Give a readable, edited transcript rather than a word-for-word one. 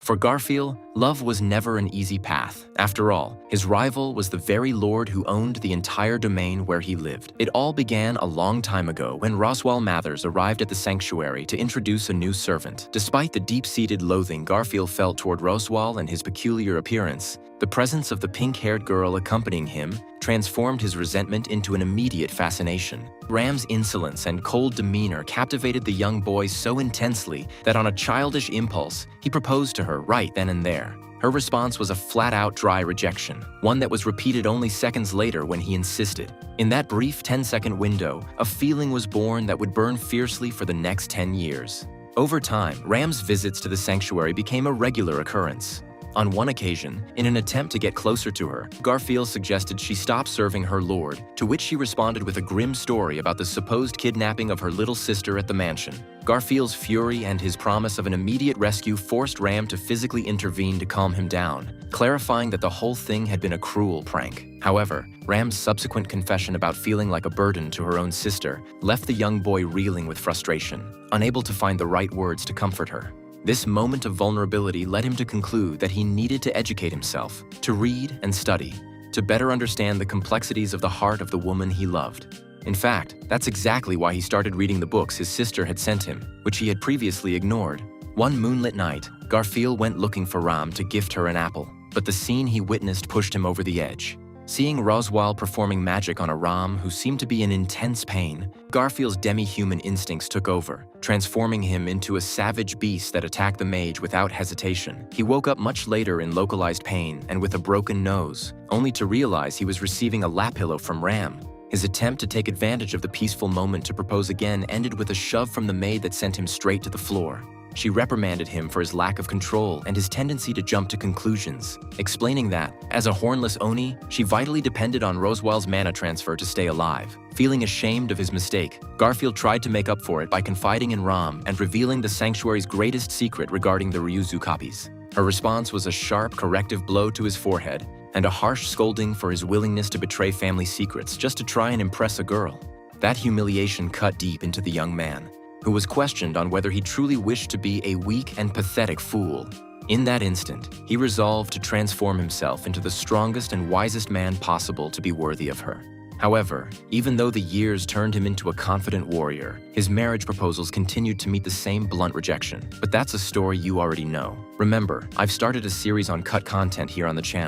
For Garfiel, love was never an easy path. After all, his rival was the very lord who owned the entire domain where he lived. It all began a long time ago when Roswell Mathers arrived at the sanctuary to introduce a new servant. Despite the deep-seated loathing Garfiel felt toward Roswell and his peculiar appearance, the presence of the pink-haired girl accompanying him transformed his resentment into an immediate fascination. Ram's insolence and cold demeanor captivated the young boy so intensely that on a childish impulse, he proposed to her right then and there. Her response was a flat-out dry rejection, one that was repeated only seconds later when he insisted. In that brief 10-second window, a feeling was born that would burn fiercely for the next 10 years. Over time, Ram's visits to the sanctuary became a regular occurrence. On one occasion, in an attempt to get closer to her, Garfiel suggested she stop serving her lord, to which she responded with a grim story about the supposed kidnapping of her little sister at the mansion. Garfiel's fury and his promise of an immediate rescue forced Ram to physically intervene to calm him down, clarifying that the whole thing had been a cruel prank. However, Ram's subsequent confession about feeling like a burden to her own sister left the young boy reeling with frustration, unable to find the right words to comfort her. This moment of vulnerability led him to conclude that he needed to educate himself, to read and study, to better understand the complexities of the heart of the woman he loved. In fact, that's exactly why he started reading the books his sister had sent him, which he had previously ignored. One moonlit night, Garfiel went looking for Ram to gift her an apple, but the scene he witnessed pushed him over the edge. Seeing Roswell performing magic on a Ram who seemed to be in intense pain, Garfiel's demi-human instincts took over, transforming him into a savage beast that attacked the mage without hesitation. He woke up much later in localized pain and with a broken nose, only to realize he was receiving a lap pillow from Ram. His attempt to take advantage of the peaceful moment to propose again ended with a shove from the maid that sent him straight to the floor. She reprimanded him for his lack of control and his tendency to jump to conclusions, explaining that, as a hornless Oni, she vitally depended on Roswell's mana transfer to stay alive. Feeling ashamed of his mistake, Garfiel tried to make up for it by confiding in Ram and revealing the sanctuary's greatest secret regarding the Ryuzu copies. Her response was a sharp, corrective blow to his forehead and a harsh scolding for his willingness to betray family secrets just to try and impress a girl. That humiliation cut deep into the young man, who was questioned on whether he truly wished to be a weak and pathetic fool. In that instant, he resolved to transform himself into the strongest and wisest man possible to be worthy of her. However, even though the years turned him into a confident warrior, his marriage proposals continued to meet the same blunt rejection. But that's a story you already know. Remember, I've started a series on cut content here on the channel.